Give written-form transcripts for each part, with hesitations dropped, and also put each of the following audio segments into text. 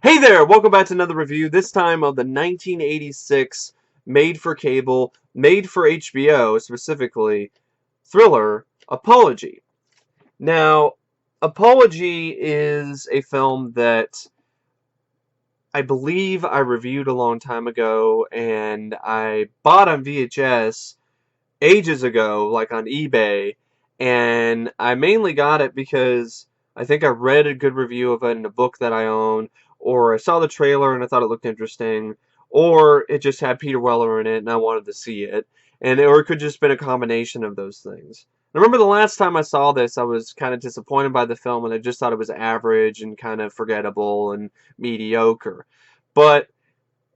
Hey there, welcome back to another review, this time of the 1986 made-for-cable, made-for HBO specifically, thriller, Apology. Now, Apology is a film that I believe I reviewed a long time ago, and I bought on VHS ages ago, like on eBay, and I mainly got it because I think I read a good review of it in a book that I own, or I saw the trailer and I thought it looked interesting, or it just had Peter Weller in it and I wanted to see it, or it could just been a combination of those things. I remember the last time I saw this, I was kind of disappointed by the film, and I just thought it was average and kind of forgettable and mediocre. But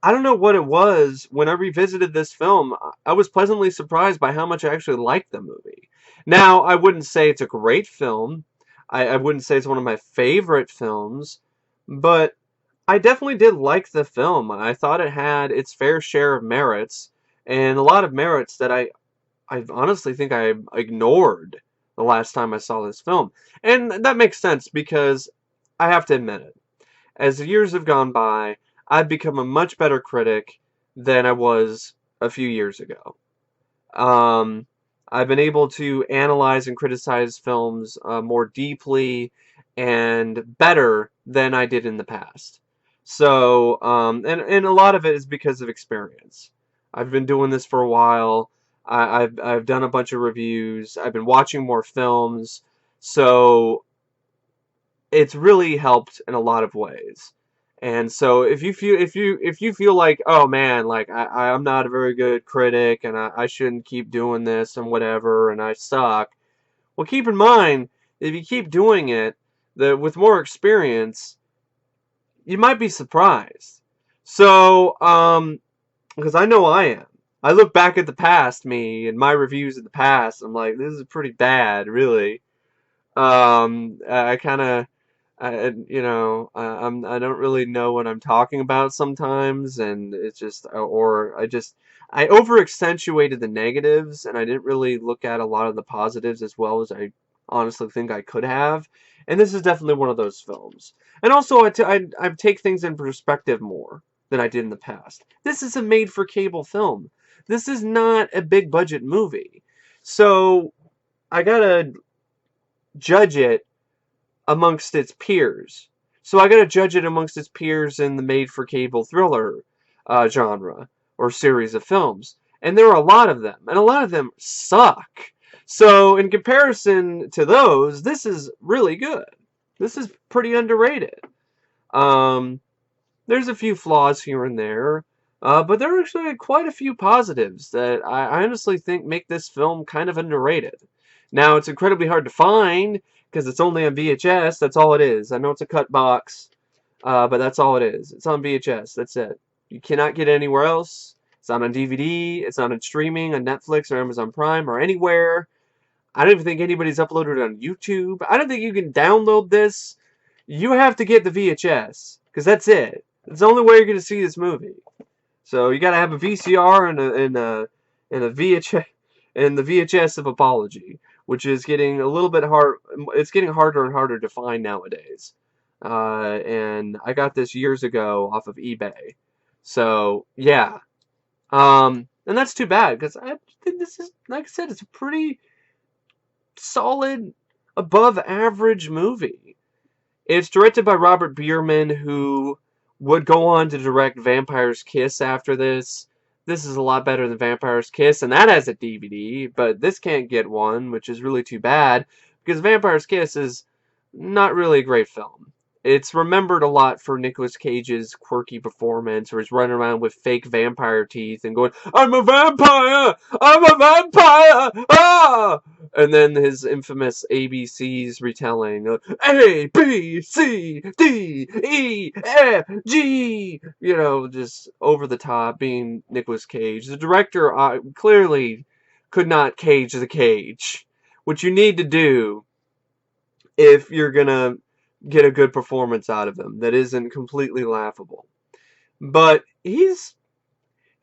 I don't know what it was. When I revisited this film, I was pleasantly surprised by how much I actually liked the movie. Now, I wouldn't say it's a great film. I wouldn't say it's one of my favorite films, but I definitely did like the film. I thought it had its fair share of merits, and a lot of merits that I honestly think I ignored the last time I saw this film. And that makes sense because I have to admit it. As the years have gone by, I've become a much better critic than I was a few years ago. Um, I've been able to analyze and criticize films more deeply and better than I did in the past. So, and a lot of it is because of experience. I've been doing this for a while. I've done a bunch of reviews. I've been watching more films. So it's really helped in a lot of ways. And so if you feel like, oh man, like I'm not a very good critic and I shouldn't keep doing this and whatever and I suck, well, keep in mind, if you keep doing it, with more experience, you might be surprised. So, because I know I am. I look back at the past, me, and my reviews of the past, I'm like, this is pretty bad, really. I kind of, I don't really know what I'm talking about sometimes, and it's just, or I over accentuated the negatives, and I didn't really look at a lot of the positives as well as I honestly think I could have. And this is definitely one of those films. And also, I take things in perspective more than I did in the past. This is a made-for-cable film. This is not a big-budget movie. So, I gotta judge it amongst its peers. So I gotta judge it amongst its peers in the made-for-cable thriller genre or series of films. And there are a lot of them, and a lot of them suck. So in comparison to those, this is really good. This is pretty underrated. Um, there's a few flaws here and there, but there are actually quite a few positives that I honestly think make this film kind of underrated. Now, it's incredibly hard to find because it's only on VHS. That's all it is. I know it's a cut box, but that's all it is. It's on VHS. That's it. You cannot get it anywhere else. It's not on DVD. It's not on streaming on Netflix or Amazon Prime or anywhere. I don't even think anybody's uploaded it on YouTube. I don't think you can download this. You have to get the VHS because that's it. It's the only way you're going to see this movie. So you got to have a VCR and a VHS and the VHS of Apology, which is getting a little bit hard. It's getting harder and harder to find nowadays. And I got this years ago off of eBay. So yeah, and that's too bad because I think this is, like I said, it's a pretty solid, above average movie. It's directed by Robert Bierman, who would go on to direct Vampire's Kiss after this. This is a lot better than Vampire's Kiss, and that has a DVD, but this can't get one, which is really too bad, because Vampire's Kiss is not really a great film. It's remembered a lot for Nicolas Cage's quirky performance, where he's running around with fake vampire teeth and going, "I'm a vampire! I'm a vampire! Ah!" And then his infamous ABCs retelling, A, B, C, D, E, F, G, just over the top, being Nicolas Cage. The director clearly could not cage the cage, which you need to do if you're gonna get a good performance out of him that isn't completely laughable. But he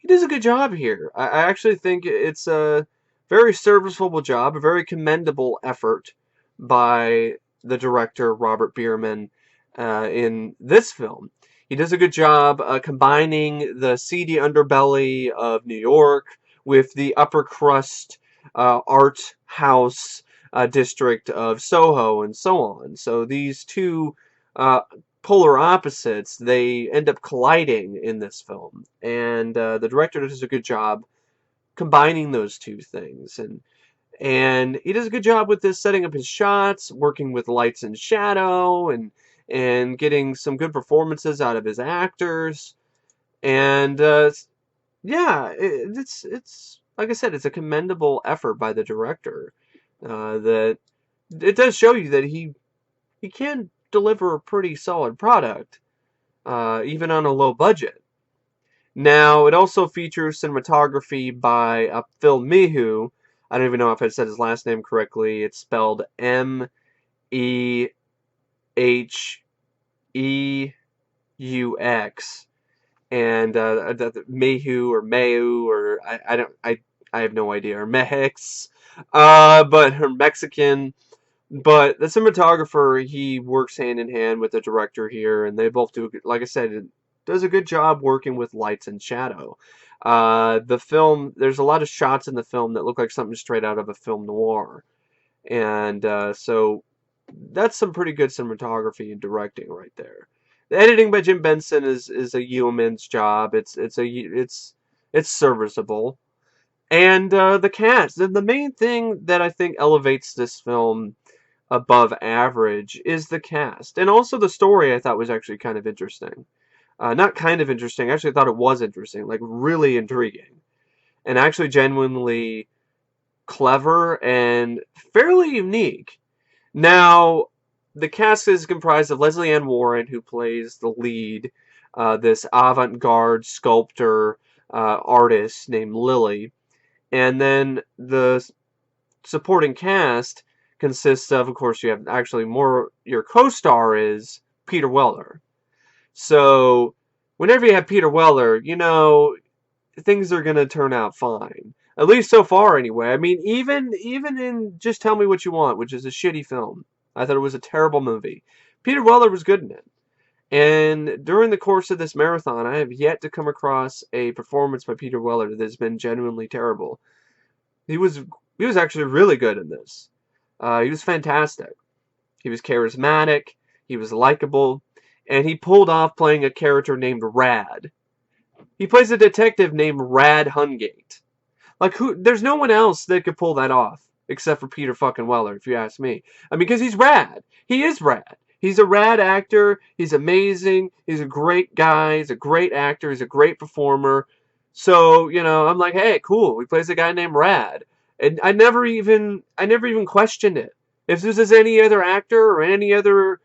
does a good job here. I actually think it's a very serviceable job, a very commendable effort by the director Robert Bierman in this film. He does a good job combining the seedy underbelly of New York with the upper crust art house district of Soho and so on. So these two uh, polar opposites, they end up colliding in this film. And the director does a good job combining those two things. And he does a good job with this, setting up his shots, working with lights and shadow, and getting some good performances out of his actors. And yeah, it's like I said, it's a commendable effort by the director. That it does show you that he can deliver a pretty solid product, even on a low budget. Now, it also features cinematography by Phil Mehu. I don't even know if I said his last name correctly. It's spelled Meheux. And Mehu or Mehu or I have no idea, or Mehex, but her Mexican. But the cinematographer, he works hand in hand with the director here, and they both do, like I said, it does a good job working with lights and shadow. The film, there's a lot of shots in the film that look like something straight out of a film noir, and so that's some pretty good cinematography and directing right there. The editing by Jim Benson is a yeoman's job. It's serviceable, and the cast. The main thing that I think elevates this film above average is the cast. And also the story I thought was actually kind of interesting. Not kind of interesting, I actually thought it was interesting, like really intriguing. And actually genuinely clever and fairly unique. Now, the cast is comprised of Lesley Ann Warren, who plays the lead, this avant-garde sculptor artist named Lily. And then the supporting cast consists of course, you have actually more, your co-star is Peter Weller. So, whenever you have Peter Weller, you know, things are going to turn out fine. At least so far, anyway. I mean, even in Just Tell Me What You Want, which is a shitty film, I thought it was a terrible movie. Peter Weller was good in it. And during the course of this marathon, I have yet to come across a performance by Peter Weller that has been genuinely terrible. He was actually really good in this. He was fantastic. He was charismatic. He was likable. And he pulled off playing a character named Rad. He plays a detective named Rad Hungate. Like, there's no one else that could pull that off except for Peter fucking Weller, if you ask me. I mean, because he's rad. He is rad. He's a rad actor. He's amazing. He's a great guy. He's a great actor. He's a great performer. So, you know, I'm like, hey, cool. He plays a guy named Rad. And I never even questioned it. If this is any other actor or any other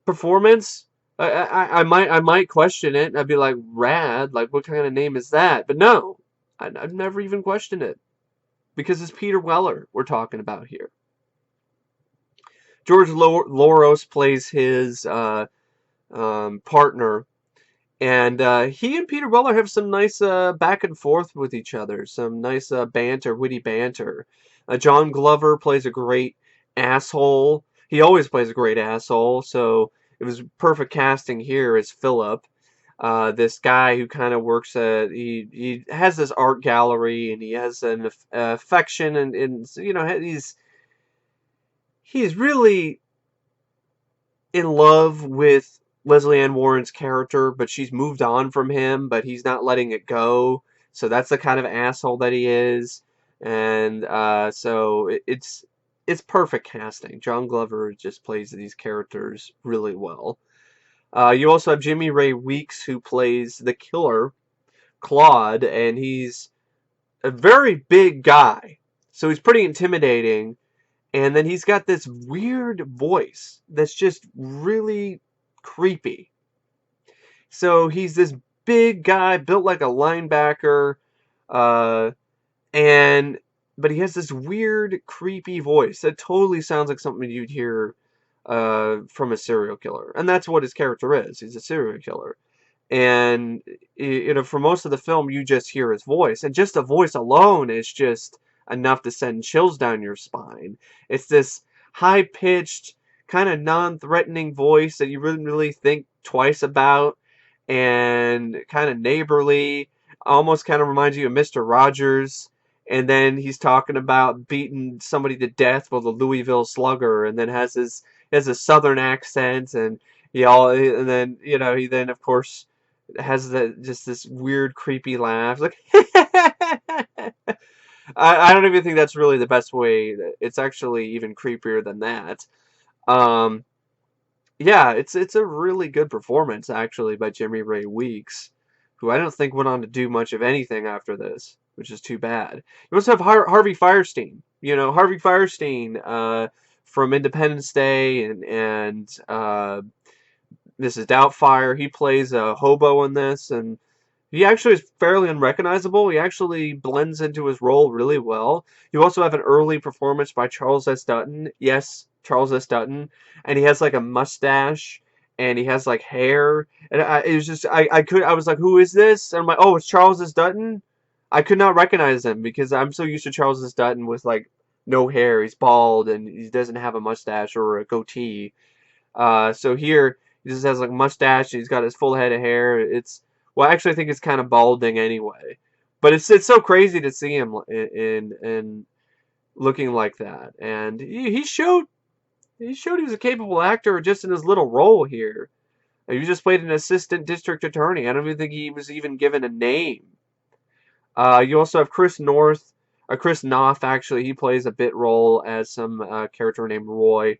performance, I might question it. I'd be like, Rad, like what kind of name is that? But no, I've never even questioned it because it's Peter Weller we're talking about here. Geroge Loros plays his partner. And he and Peter Weller have some nice back and forth with each other. Some nice banter, witty banter. John Glover plays a great asshole. He always plays a great asshole, so it was perfect casting here as Philip. This guy who kind of works at... He has this art gallery, and he has an affection, and you know, he's really in love with Lesley Ann Warren's character, but she's moved on from him, but he's not letting it go. So that's the kind of asshole that he is. And so it's perfect casting. John Glover just plays these characters really well. You also have Jimmy Ray Weeks, who plays the killer, Claude, and he's a very big guy. So he's pretty intimidating. And then he's got this weird voice that's just really creepy. So he's this big guy built like a linebacker, but he has this weird creepy voice that totally sounds like something you'd hear from a serial killer. And that's what his character is. He's a serial killer. And you know, for most of the film you just hear his voice, and just the voice alone is just enough to send chills down your spine. It's this high-pitched, kind of non-threatening voice that you wouldn't really think twice about, and kind of neighborly. Almost kind of reminds you of Mr. Rogers. And then he's talking about beating somebody to death with a Louisville Slugger, and then has a Southern accent, and and then he then of course has just this weird creepy laugh, like I don't even think that's really the best way. It's actually even creepier than that. Um, yeah, it's a really good performance actually by Jimmy Ray Weeks, who I don't think went on to do much of anything after this, which is too bad. You also have Harvey Fierstein. Harvey Fierstein from Independence Day and this is Doubtfire. He plays a hobo in this, and he actually is fairly unrecognizable. He actually blends into his role really well. You also have an early performance by Charles S. Dutton. Yes, Charles S. Dutton. And he has like a mustache and he has like hair. And it was just, I was like, who is this? And I'm like, oh, it's Charles S. Dutton? I could not recognize him because I'm so used to Charles S. Dutton with like no hair. He's bald and he doesn't have a mustache or a goatee. So here, he just has like a mustache and he's got his full head of hair. Well, actually, I think it's kind of balding anyway. But it's so crazy to see him in looking like that. And he showed he was a capable actor just in his little role here. He just played an assistant district attorney. I don't even think he was even given a name. You also have Chris Noth, or Chris Noth actually. He plays a bit role as some character named Roy.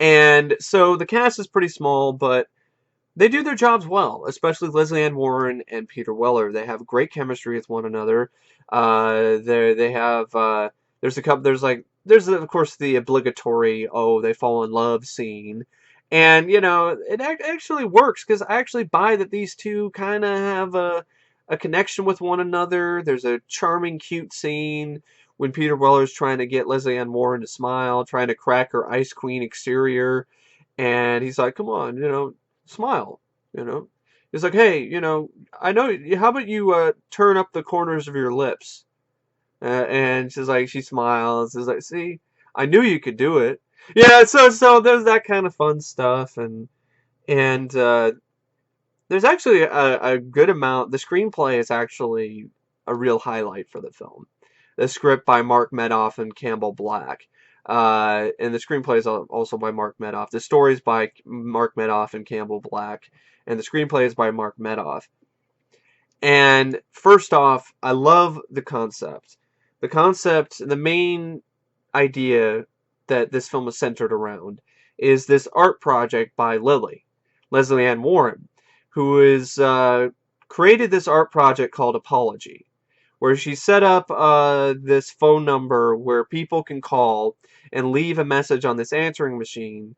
And so the cast is pretty small, but they do their jobs well, especially Lesley Ann Warren and Peter Weller. They have great chemistry with one another. They have there's a couple there's of course the obligatory they fall in love scene, and it actually works because I actually buy that these two kind of have a connection with one another. There's a charming, cute scene when Peter Weller's trying to get Lesley Ann Warren to smile, trying to crack her Ice Queen exterior, and he's like, "Come on, smile, you know." He's like, "Hey, I know. How about you turn up the corners of your lips?" And she's like, she smiles. She's like, "See, I knew you could do it." Yeah, so there's that kind of fun stuff, and there's actually a good amount. The screenplay is actually a real highlight for the film. The script by Mark Medoff and Campbell Black. And the screenplay is also by Mark Medoff. The story is by Mark Medoff and Campbell Black. And the screenplay is by Mark Medoff. And first off, I love the concept. The main idea that this film is centered around is this art project by Lesley Ann Warren, who is created this art project called Apology, where she set up this phone number where people can call and leave a message on this answering machine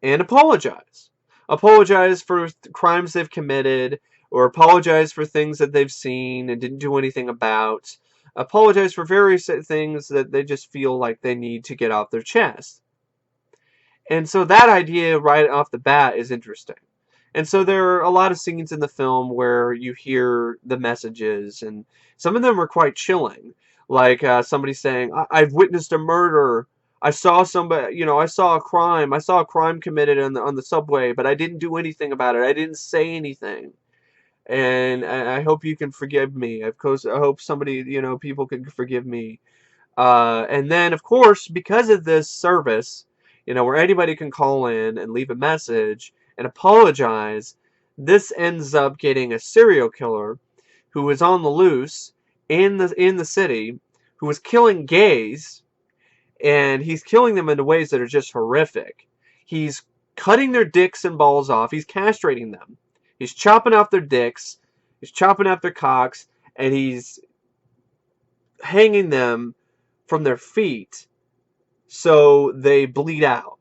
and apologize. Apologize for crimes they've committed, or apologize for things that they've seen and didn't do anything about. Apologize for various things that they just feel like they need to get off their chest. And so that idea right off the bat is interesting. And so there are a lot of scenes in the film where you hear the messages, and some of them are quite chilling. Like somebody saying, I've witnessed a murder. I saw somebody, I saw a crime. I saw a crime committed on the subway, but I didn't do anything about it. I didn't say anything. And I hope you can forgive me. Of course, I hope somebody, people can forgive me. And then, of course, because of this service, where anybody can call in and leave a message and apologize, this ends up getting a serial killer who is on the loose in the city, who is killing gays, and he's killing them in ways that are just horrific. He's cutting their dicks and balls off. He's castrating them. He's chopping off their dicks. He's chopping off their cocks, and he's hanging them from their feet so they bleed out.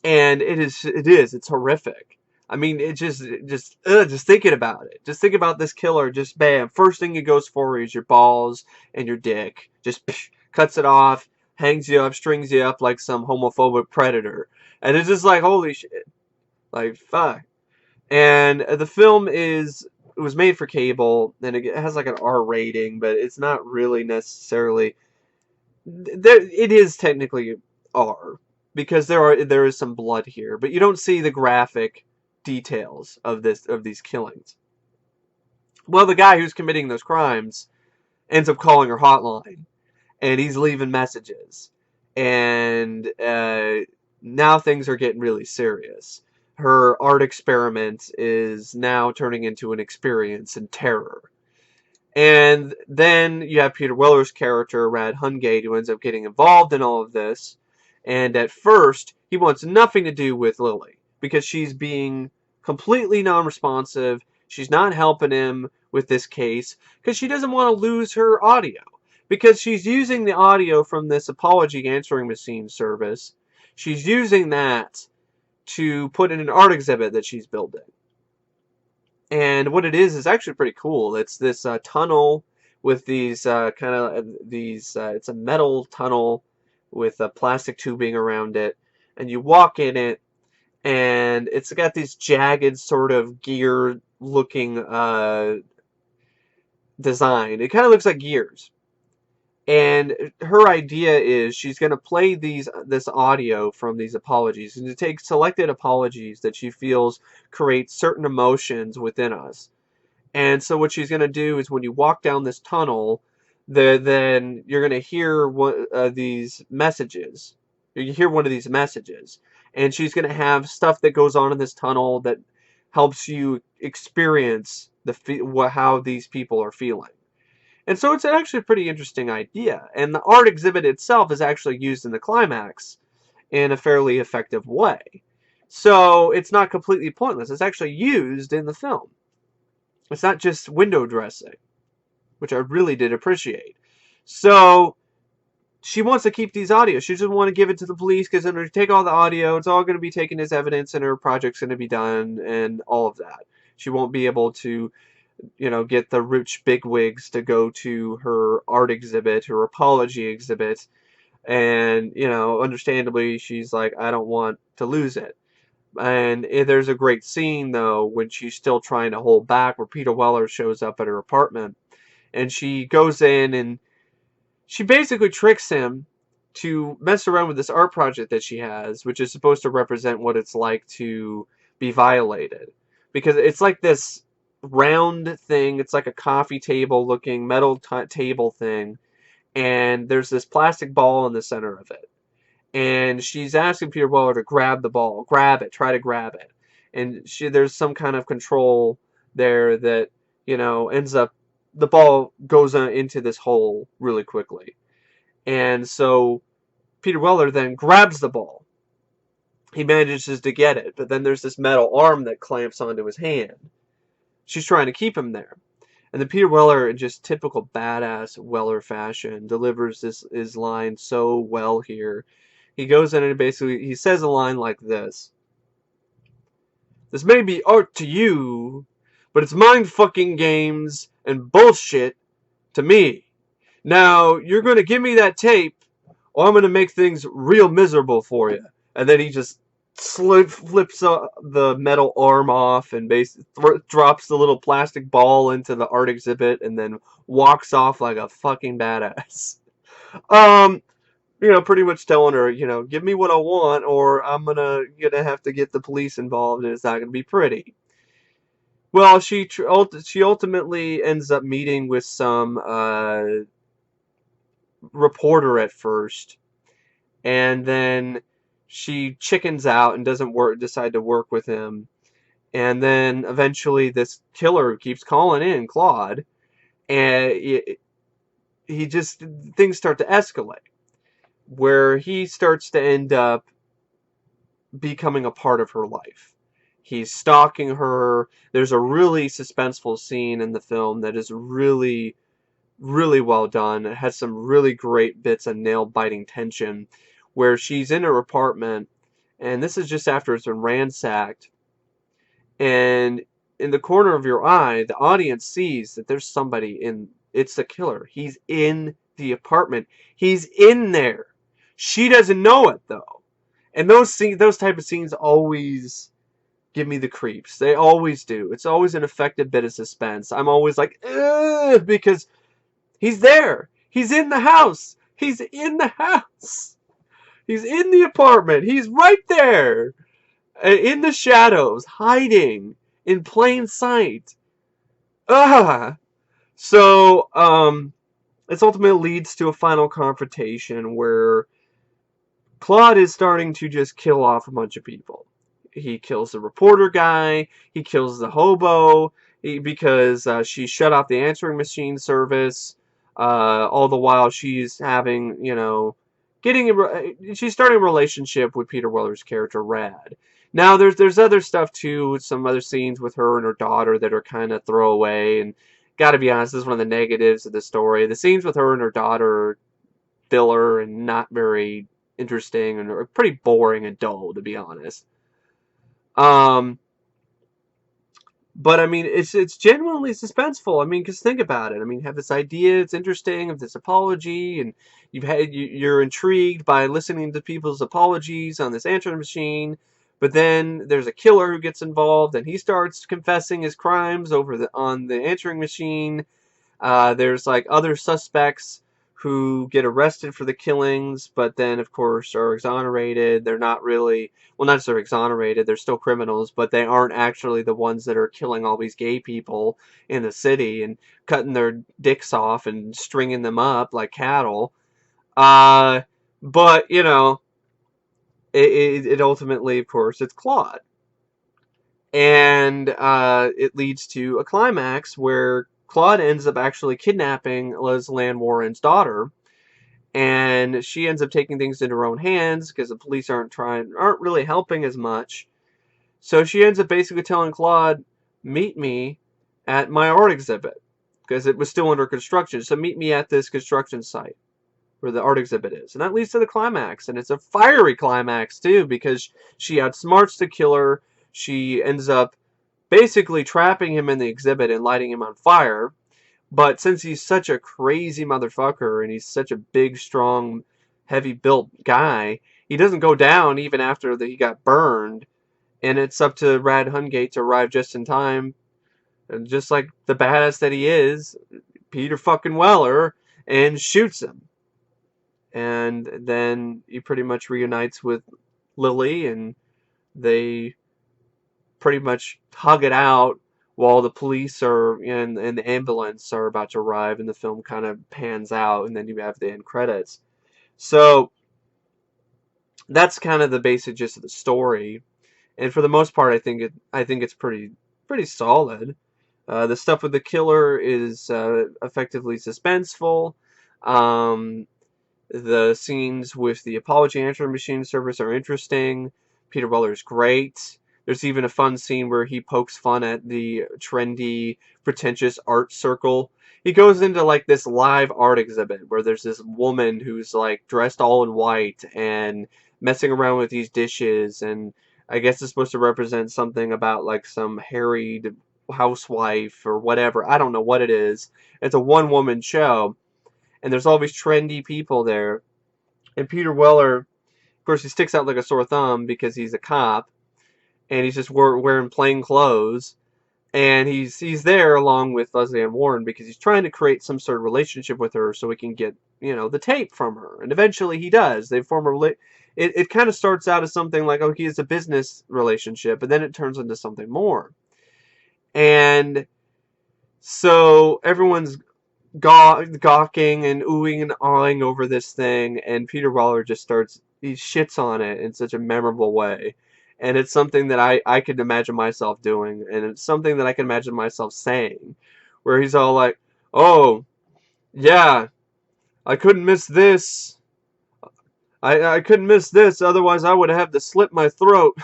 And it's horrific. I mean, just thinking about it. Just think about this killer, just bam. First thing he goes for is your balls and your dick. Just cuts it off, hangs you up, strings you up like some homophobic predator. And it's just like, holy shit. Like, fuck. And the film it was made for cable, and it has like an R rating, but it's not really necessarily, it is technically R. because there is some blood here, but you don't see the graphic details of these killings. Well, the guy who's committing those crimes ends up calling her hotline, and he's leaving messages, and now things are getting really serious. Her art experiment is now turning into an experience in terror. And then you have Peter Weller's character, Rad Hungate, who ends up getting involved in all of this. And at first, he wants nothing to do with Lily, because she's being completely non-responsive. She's not helping him with this case, because she doesn't want to lose her audio. Because she's using the audio from this apology answering machine service. She's using that to put in an art exhibit that she's building. And what it is actually pretty cool. It's this tunnel with these it's a metal tunnel with plastic tubing around it. And you walk in it, and it's got these jagged sort of gear looking design. It kind of looks like gears. And her idea is she's going to play this audio from these apologies, and to take selected apologies that she feels create certain emotions within us. And so what she's going to do is when you walk down this tunnel, then you're going to hear these messages. You hear one of these messages, and she's going to have stuff that goes on in this tunnel that helps you experience how these people are feeling. And so it's actually a pretty interesting idea. And the art exhibit itself is actually used in the climax in a fairly effective way. So it's not completely pointless. It's actually used in the film. It's not just window dressing, which I really did appreciate. So she wants to keep these audios. She doesn't want to give it to the police, because then they take all the audio. It's all going to be taken as evidence, and her project's going to be done and all of that. She won't be able to get the rich bigwigs to go to her art exhibit, her apology exhibit, and, understandably, she's like, I don't want to lose it. And there's a great scene, though, when she's still trying to hold back, where Peter Weller shows up at her apartment, and she goes in, and she basically tricks him to mess around with this art project that she has, which is supposed to represent what it's like to be violated. Because it's like this round thing. It's like a coffee table looking metal table thing, and there's this plastic ball in the center of it, and she's asking Peter Weller to grab the ball, try to grab it, and there's some kind of control there that ends up, the ball goes into this hole really quickly, and so Peter Weller then grabs the ball. He manages to get it, but then there's this metal arm that clamps onto his hand. She's trying to keep him there. And then Peter Weller, in just typical badass Weller fashion, delivers his line so well here. He goes in and he says a line like this. This may be art to you, but it's mind-fucking games and bullshit to me. Now, you're going to give me that tape, or I'm going to make things real miserable for you. And then he just flips the metal arm off and drops the little plastic ball into the art exhibit, and then walks off like a fucking badass. Pretty much telling her, give me what I want, or I'm gonna have to get the police involved, and it's not gonna be pretty. Well, she ultimately ends up meeting with some reporter at first, and then she chickens out and doesn't decide to work with him. And then eventually this killer keeps calling in, Claude, and things start to escalate, where he starts to end up becoming a part of her life. He's stalking her. There's a really suspenseful scene in the film that is really, really well done. It has some really great bits of nail-biting tension, where she's in her apartment, and this is just after it's been ransacked, and in the corner of your eye, the audience sees that there's somebody it's the killer. He's in the apartment. He's in there. She doesn't know it, though. And those type of scenes always give me the creeps. They always do. It's always an effective bit of suspense. I'm always like, ugh, because he's there. He's in the house. He's in the house. He's in the apartment. He's right there. In the shadows, hiding in plain sight. Ah! So, this ultimately leads to a final confrontation where Claude is starting to just kill off a bunch of people. He kills the reporter guy. He kills the hobo because she shut off the answering machine service. All the while she's having, she's starting a relationship with Peter Weller's character Rad. Now there's other stuff too, some other scenes with her and her daughter that are kind of throwaway. And gotta be honest, this is one of the negatives of the story. The scenes with her and her daughter are filler and not very interesting and pretty boring and dull, to be honest. Um, but I mean, it's genuinely suspenseful. I mean, because think about it. I mean, you have this idea, it's interesting of this apology, and you're intrigued by listening to people's apologies on this answering machine. But then there's a killer who gets involved, and he starts confessing his crimes on the answering machine. There's like other suspects who get arrested for the killings, but then of course are exonerated. They're not really, well, not necessarily exonerated. They're still criminals, but they aren't actually the ones that are killing all these gay people in the city and cutting their dicks off and stringing them up like cattle. Uh, but it ultimately, of course, it's Claude, and it leads to a climax where Claude ends up actually kidnapping Lesley Ann Warren's daughter, and she ends up taking things into her own hands because the police aren't really helping as much. So she ends up basically telling Claude, "Meet me at my art exhibit," because it was still under construction. So meet me at this construction site where the art exhibit is, and that leads to the climax, and it's a fiery climax too because she outsmarts the killer. She ends up basically trapping him in the exhibit and lighting him on fire. But since he's such a crazy motherfucker and he's such a big, strong, heavy-built guy, he doesn't go down even after he got burned. And it's up to Rad Hungate to arrive just in time. And just like the badass that he is, Peter fucking Weller, and shoots him. And then he pretty much reunites with Lily, and they pretty much hug it out while the police are and the ambulance are about to arrive, and the film kind of pans out, and then you have the end credits. So that's kind of the basic gist of the story, and for the most part, I think it's pretty solid. The stuff with the killer is effectively suspenseful. Um, the scenes with the apology answering machine service are interesting. Peter Weller's great. There's even a fun scene where he pokes fun at the trendy, pretentious art circle. He goes into like this live art exhibit where there's this woman who's like dressed all in white and messing around with these dishes, and I guess it's supposed to represent something about like some harried housewife or whatever. I don't know what it is. It's a one-woman show, and there's all these trendy people there. And Peter Weller, of course, he sticks out like a sore thumb because he's a cop, and he's just wearing plain clothes, and he's there along with Lesley Ann Warren because he's trying to create some sort of relationship with her so he can get the tape from her, and eventually he does. They form it kind of starts out as something like, okay, it's a business relationship, but then it turns into something more, and so everyone's gawking and oohing and awing over this thing, and Peter Weller just he shits on it in such a memorable way. And it's something that I could imagine myself doing, and it's something that I can imagine myself saying, where he's all like, "Oh, yeah, I couldn't miss this. I couldn't miss this, otherwise I would have to slit my throat."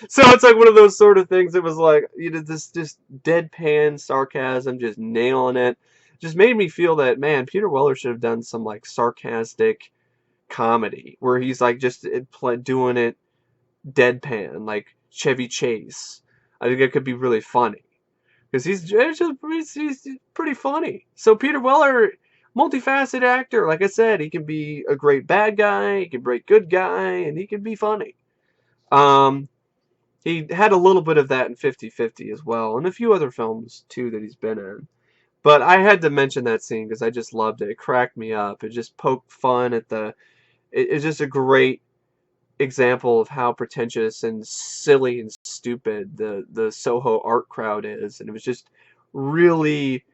So it's like one of those sort of things. It was like, this just deadpan sarcasm, just nailing it. Just made me feel that, man, Peter Weller should have done some like sarcastic comedy where he's like just doing it deadpan, like Chevy Chase. I think it could be really funny because he's pretty funny. So Peter Weller, multifaceted actor, like I said, he can be a great bad guy, he can be a good guy, and he can be funny. Um, he had a little bit of that in 50-50 as well, and a few other films too that he's been in. But I had to mention that scene because I just loved it. It cracked me up. It just poked fun at the. It's just a great example of how pretentious and silly and stupid the Soho art crowd is, and it was just really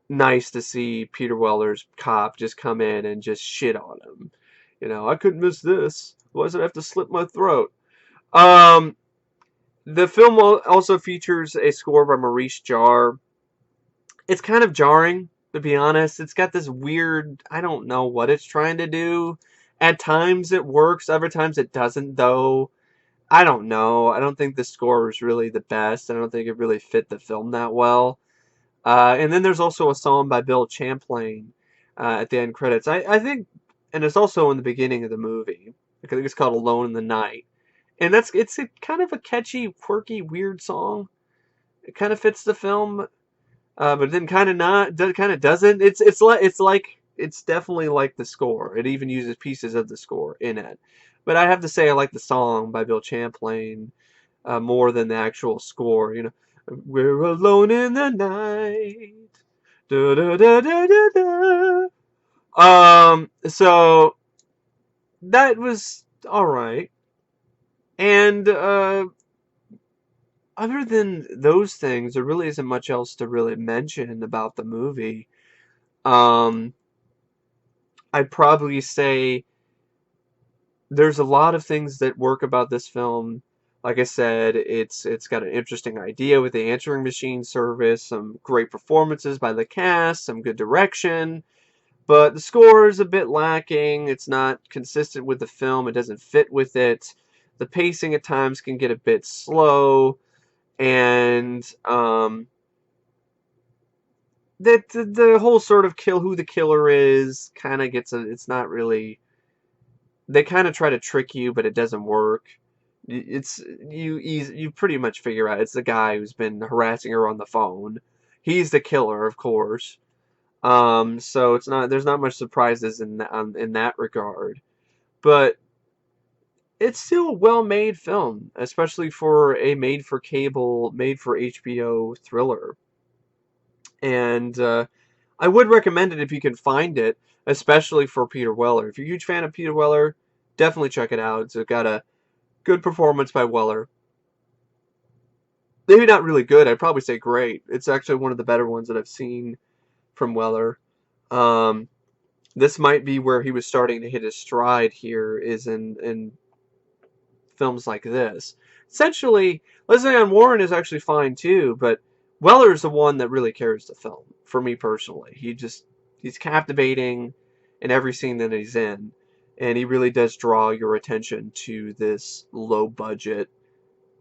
nice to see Peter Weller's cop just come in and just shit on him. You know, I couldn't miss this. Why does it have to slit my throat? Um, the film also features a score by Maurice Jarre. It's kind of jarring, to be honest. It's got this weird, I don't know what it's trying to do. At times it works, other times it doesn't, though. I don't know. I don't think the score was really the best. I don't think it really fit the film that well. And then there's also a song by Bill Champlin at the end credits. I think, and it's also in the beginning of the movie. I think it's called "Alone in the Night," and it's a kind of a catchy, quirky, weird song. It kind of fits the film, but then kind of not. Kind of doesn't. It's definitely like the score. It even uses pieces of the score in it. But I have to say I like the song by Bill Champlin more than the actual score. You know, we're alone in the night. Da, da, da, da, da, da. So that was all right. And other than those things, there really isn't much else to really mention about the movie. Um, I'd probably say there's a lot of things that work about this film. Like I said, it's got an interesting idea with the answering machine service, some great performances by the cast, some good direction, but the score is a bit lacking. It's not consistent with the film. It doesn't fit with it. The pacing at times can get a bit slow, and the whole sort of kill who the killer is kind of gets a. It's not really. They kind of try to trick you, but it doesn't work. It's you pretty much figure out it's the guy who's been harassing her on the phone. He's the killer, of course. So it's not there's not much surprises in that regard, but it's still a well-made film, especially for a made-for-cable, made-for-HBO thriller. And I would recommend it if you can find it, especially for Peter Weller. If you're a huge fan of Peter Weller, definitely check it out. It's got a good performance by Weller. Maybe not really good. I'd probably say great. It's actually one of the better ones that I've seen from Weller. Um, this might be where he was starting to hit his stride here, is in films like this. Essentially, Lesley Ann Warren is actually fine too, but Weller's the one that really carries the film, for me personally. He's captivating in every scene that he's in, and he really does draw your attention to this low-budget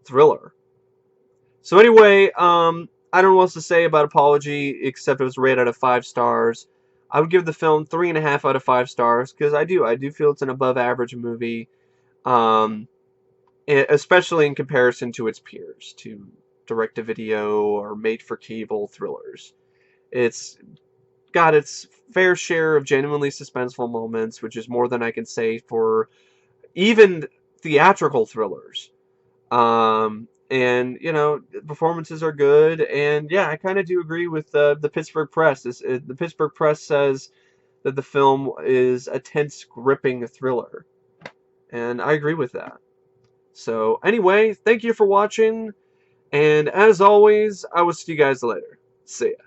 thriller. So anyway, I don't know what else to say about Apology, except it was rated out of 5 stars. I would give the film 3.5 out of 5 stars, because I do feel it's an above-average movie. Um, especially in comparison to its peers, to direct-to-video or made-for-cable thrillers. It's got its fair share of genuinely suspenseful moments, which is more than I can say for even theatrical thrillers. And, you know, performances are good, and yeah, I kind of do agree with the Pittsburgh Press. The Pittsburgh Press says that the film is a tense, gripping thriller, and I agree with that. So anyway, thank you for watching, and as always, I will see you guys later. See ya.